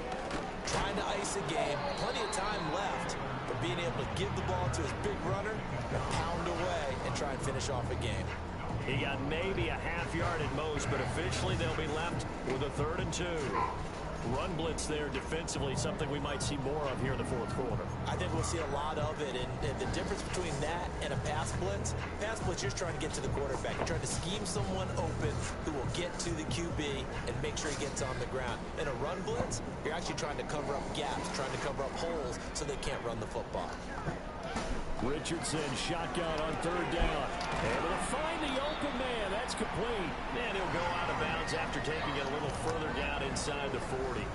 Trying to ice a game, plenty of time left, but being able to give the ball to his big runner and pound away and try and finish off a game. He got maybe a half yard at most, but officially they'll be left with a 3rd and 2. Run blitz there defensively, something we might see more of here in the fourth quarter. I think we'll see a lot of it, and the difference between that and a pass blitz, you're trying to get to the quarterback. You're trying to scheme someone open who will get to the QB and make sure he gets on the ground. In a run blitz, you're actually trying to cover up gaps, trying to cover up holes so they can't run the football. Richardson shotgun on third down. Able to find the open man. That's complete. And he'll go out of bounds after taking it a little further down inside the 40.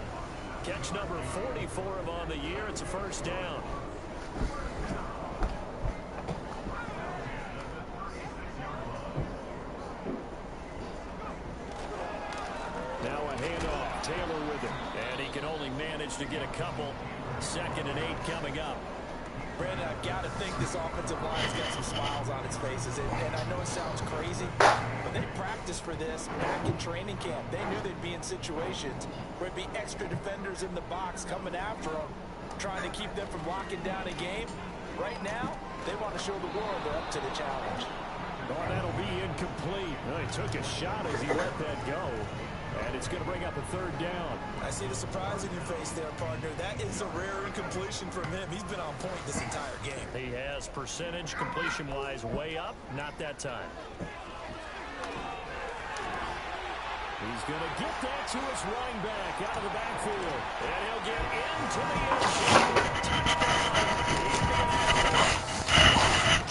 Catch number 40 for him on the year. It's a first down. Now a handoff. Taylor with it. And he can only manage to get a couple. 2nd and 8 coming up. Brandon, I've got to think this offensive line's got some smiles on its faces. And I know it sounds crazy, but they practiced for this back in training camp. They knew they'd be in situations where it'd be extra defenders in the box coming after them, trying to keep them from locking down a game. Right now, they want to show the world they're up to the challenge. Oh, that'll be incomplete. Well, he took a shot as he let that go. And it's going to bring up a third down. I see the surprise in your face there, partner. That is a rare incompletion from him. He's been on point this entire game. He has percentage completion-wise way up. Not that time. He's going to get that to his running back out of the backfield. And he'll get into the end zone.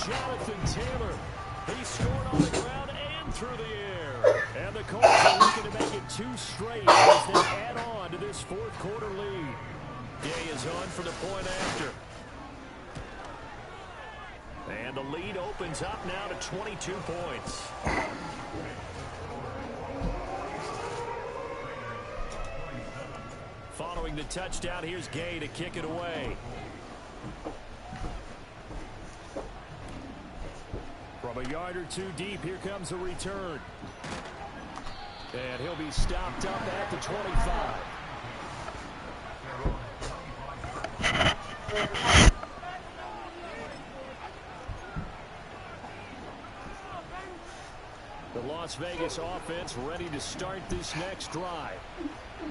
Jonathan Taylor. He scored on the ground and through the air. And the Colts are looking to make it 2 straight as they add on to this fourth quarter lead. Day is on for the point after. And the lead opens up now to 22 points. Following the touchdown, here's Gay to kick it away. From a yard or 2 deep, here comes a return. And he'll be stopped up at the 25. The Las Vegas offense ready to start this next drive.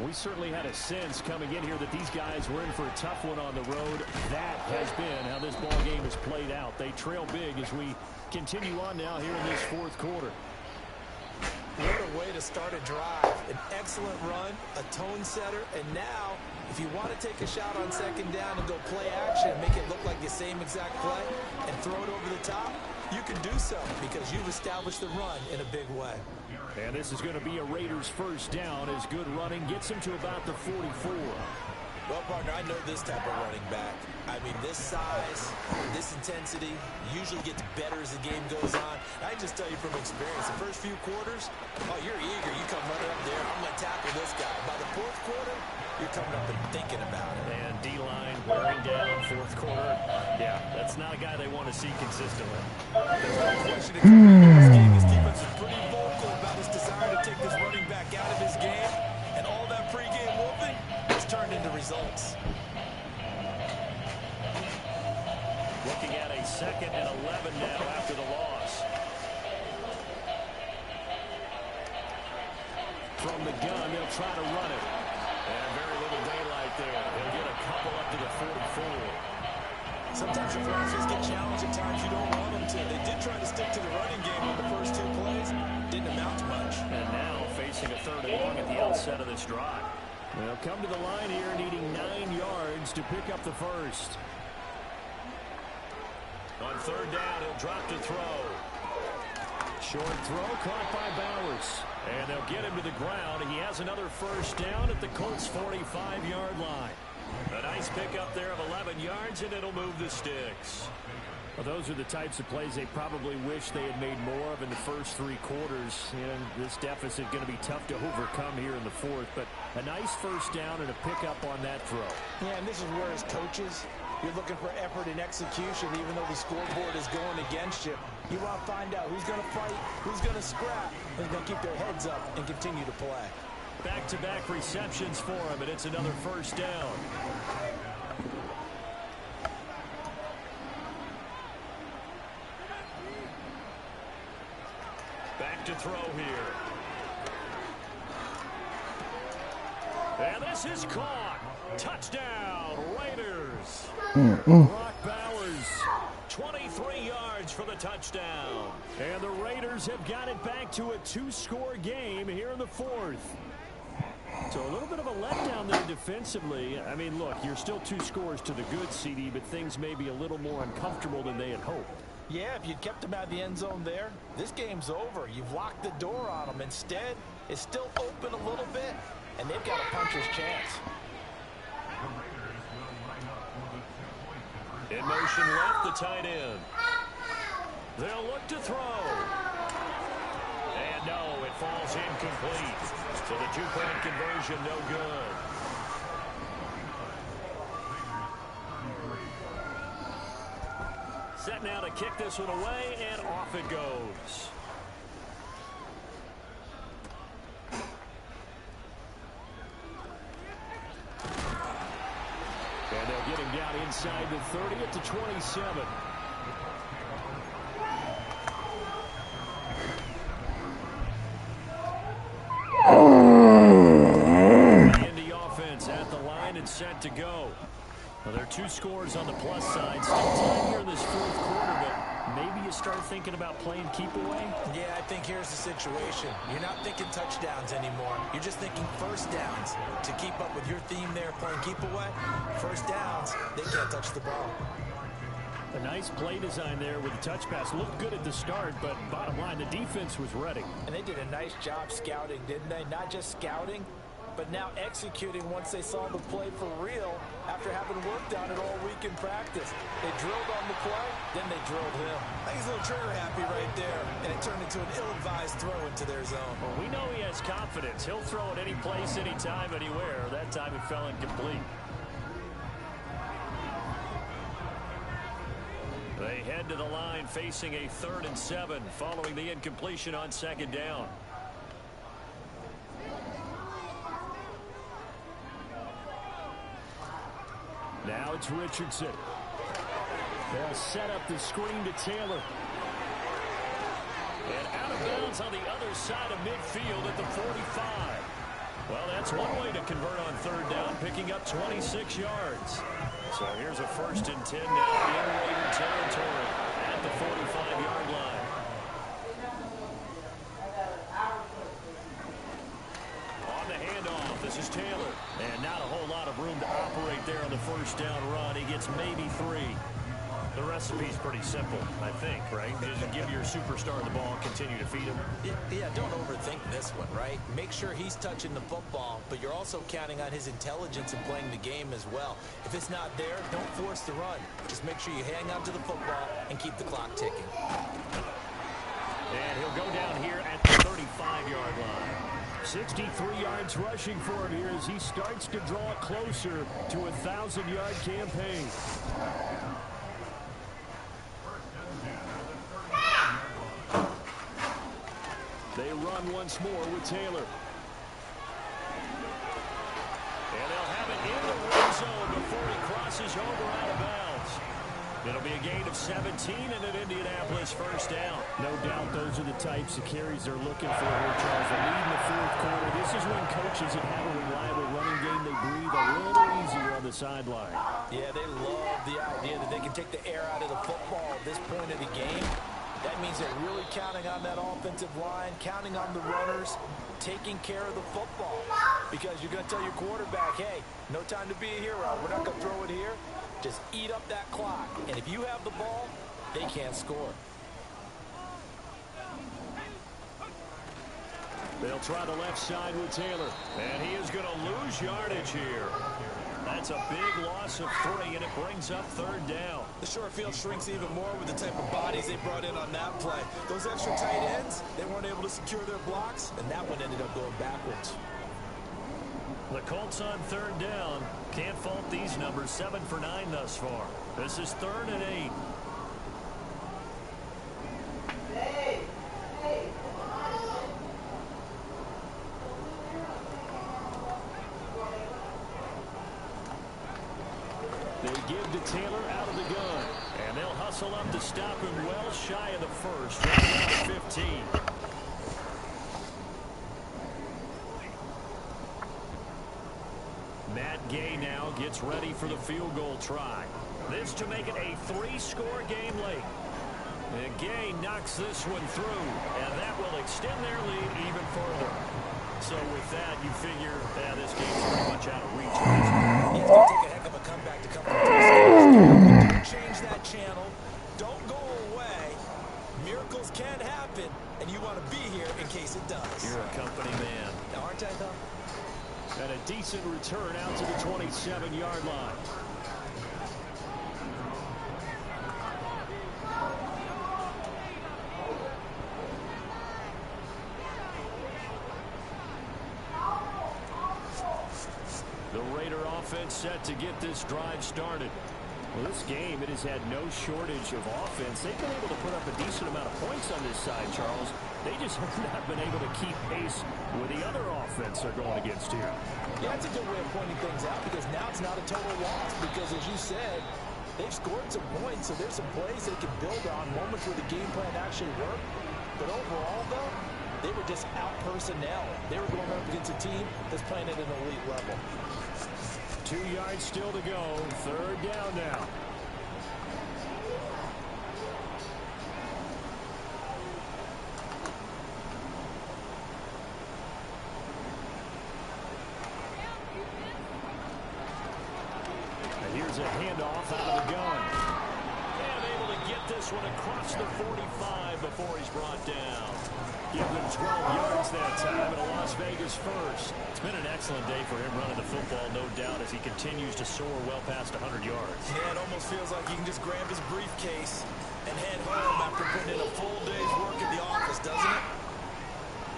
We certainly had a sense coming in here that these guys were in for a tough one on the road. That has been how this ball game has played out. They trail big as we continue on now here in this fourth quarter. What a way to start a drive. An excellent run, a tone setter, and now, if you want to take a shot on 2nd down and go play action and make it look like the same exact play and throw it over the top, you can do so because you've established the run in a big way. And this is going to be a Raiders first down as good running gets him to about the 44. Well, partner, I know this type of running back. I mean, this size, this intensity usually gets better as the game goes on. I can just tell you from experience, the first few quarters, oh, you're eager. You come running up there. I'm going to tackle this guy. By the fourth quarter, you're coming up and thinking about it. And D-line wearing down fourth quarter. Yeah, that's not a guy they want to see consistently. There's no question in this game. His defense is pretty vocal about his desire to take this running back out of his game. And all that pregame whooping has turned into results. Looking at a 2nd and 11 now after the loss. From the gun, they'll try to run it. And very little daylight there. They'll get a couple up to the 44. Sometimes your offenses get challenged at times you don't want them to. They did try to stick to the running game on the first 2 plays. Didn't amount to much. And now facing a 3rd and long at the outset of this drive. They'll come to the line here needing 9 yards to pick up the first. On 3rd down, he'll drop to throw. Short throw caught by Bowers. And they'll get him to the ground. He has another first down at the Colts 45-yard line. A nice pickup there of 11 yards, and it'll move the sticks. Well, those are the types of plays they probably wish they had made more of in the first 3 quarters. And this deficit going to be tough to overcome here in the 4th. But a nice first down and a pickup on that throw. Yeah, and this is where as coaches, you're looking for effort and execution, even though the scoreboard is going against you. You want to find out who's going to fight, who's going to scrap, and who's going to keep their heads up and continue to play. Back-to-back receptions for him, and it's another first down. Back to throw here. And this is caught. Touchdown, Raiders. Brock Bowers, 23 yards for the touchdown. And the Raiders have got it back to a 2-score game here in the fourth. So a little bit of a letdown there defensively. I mean, look, you're still 2 scores to the good, CD, but things may be a little more uncomfortable than they had hoped. Yeah, if you'd kept them out of the end zone there, this game's over. You've locked the door on them. Instead, it's still open a little bit, and they've got a puncher's chance. In motion left, the tight end. They'll look to throw. And no, it falls incomplete. So the 2-point conversion, no good. Set now to kick this one away, and off it goes. And they'll get him down inside the 30 at the 27. And the offense at the line and set to go. Well, there are 2 scores on the plus side. Still time here in this fourth quarter, but maybe you start thinking about playing keep away? Yeah, I think here's the situation. You're not thinking touchdowns anymore. You're just thinking first downs. To keep up with your theme there, playing keep away, first downs, they can't touch the ball. A nice play design there with the touch pass. Looked good at the start, but bottom line, the defense was ready. And they did a nice job scouting, didn't they? Not just scouting, but now executing once they saw the play for real after having worked on it all week in practice. They drilled on the play, then they drilled him. I think he's a little trigger happy right there, and it turned into an ill-advised throw into their zone. Well, we know he has confidence. He'll throw it any place, anytime, anywhere. That time it fell incomplete. They head to the line facing a 3rd and 7 following the incompletion on 2nd down. Now it's Richardson. They'll set up the screen to Taylor. And out of bounds on the other side of midfield at the 45. Well, that's one way to convert on 3rd down, picking up 26 yards. So here's a 1st and 10 now in Raider territory at the 45-yard line. On the handoff, this is Taylor. And not a whole lot of room to operate there on the 1st down run. He gets maybe 3. The recipe's pretty simple, I think, right? Just give your superstar the ball and continue to feed him. Yeah, don't overthink this one, right? Make sure he's touching the football, but you're also counting on his intelligence in playing the game as well. If it's not there, don't force the run. Just make sure you hang on to the football and keep the clock ticking. And he'll go down here at the 35-yard line. 63 yards rushing for him here as he starts to draw closer to a 1,000-yard campaign. They run once more with Taylor. And they'll have it in the red zone before he crosses over out of bounds. It'll be a gain of 17 and an Indianapolis 1st down. No doubt those are the types of carries they're looking for here, Charles. They lead in the fourth quarter. This is when coaches that have a reliable running game, they breathe a little easier on the sideline. Yeah, they love the idea that they can take the air out of the football at this point of the game. That means they're really counting on that offensive line, counting on the runners, taking care of the football. Because you're going to tell your quarterback, hey, no time to be a hero. We're not going to throw it here. Just eat up that clock. And if you have the ball, they can't score. They'll try the left side with Taylor. And he is going to lose yardage here. That's a big loss of 3, and it brings up 3rd down. The short field shrinks even more with the type of bodies they brought in on that play. Those extra tight ends, they weren't able to secure their blocks, and that one ended up going backwards. The Colts on 3rd down. Can't fault these numbers. 7 for 9 thus far. This is 3rd and 8. They give to Taylor out of the gun. And they'll hustle up to stop him well shy of the first. Right out of 15. now gets ready for the field goal try. This to make it a 3-score game late. And Gay knocks this one through, and that will extend their lead even further. So with that, you figure this game's pretty much out of reach. He has to take a heck of a comeback to come from 3 scores. Don't change that channel. Don't go away. Miracles can happen, and you want to be here in case it does. You're a company man. Aren't I, though? And a decent return out to the 27-yard line. The Raider offense set to get this drive started. Well, this game, it has had no shortage of offense. They've been able to put up a decent amount of points on this side, Charles. They just have not been able to keep pace with the other offense they're going against here. Yeah, that's a good way of pointing things out because now it's not a total loss because, as you said, they've scored some points, so there's some plays they can build on, moments where the game plan actually worked. But overall, though, they were just out personnel. They were going up against a team that's playing at an elite level. 2 yards still to go. 3rd down now. And here's a handoff out of the gun. And able to get this one across the 45 before he's brought down. Give them 12 yards that time and a Las Vegas first. It's been an excellent day for him running the football, no doubt, as he continues to soar well past 100 yards. Yeah, it almost feels like he can just grab his briefcase and head home after putting in a full day's work in the office, doesn't it?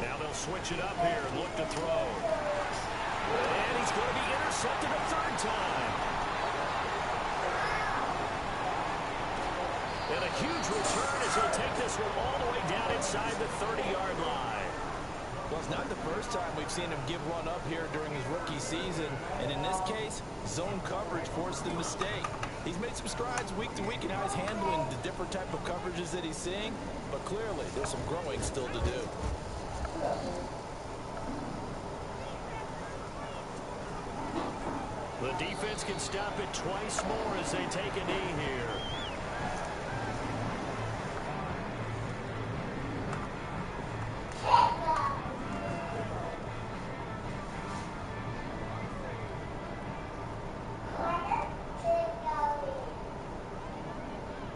Now they'll switch it up here and look to throw. And he's going to be intercepted a 3rd time. And a huge return as he'll take this one all the way down inside the 30-yard line. Well, it's not the first time we've seen him give one up here during his rookie season. And in this case, zone coverage forced the mistake. He's made some strides week to week in how he's handling the different type of coverages that he's seeing. But clearly, there's some growing still to do. The defense can stop it twice more as they take a knee here.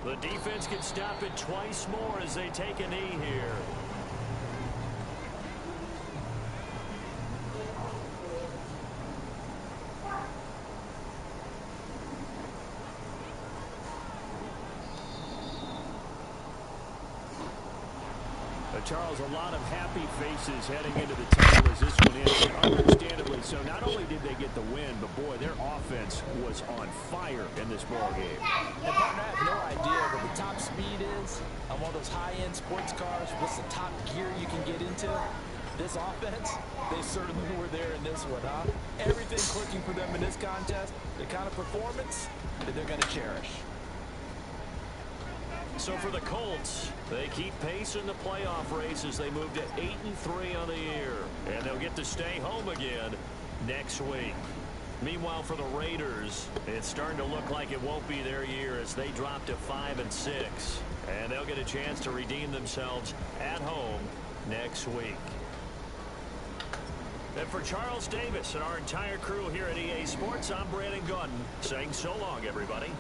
The defense can stop it twice more as they take a knee here. Charles, a lot of happy faces heading into the table as this one ends. Understandably so. Not only did they get the win, but boy, their offense was on fire in this ball game. And partner, I have no idea what the top speed is on one of those high-end sports cars. What's the top gear you can get into? This offense, they certainly were there in this one, huh? Everything clicking for them in this contest, the kind of performance that they're going to cherish. So for the Colts, they keep pace in the playoff race as they move to 8-3 on the year. And they'll get to stay home again next week. Meanwhile, for the Raiders, it's starting to look like it won't be their year as they drop to 5-6. And they'll get a chance to redeem themselves at home next week. And for Charles Davis and our entire crew here at EA Sports, I'm Brandon Gordon saying so long, everybody.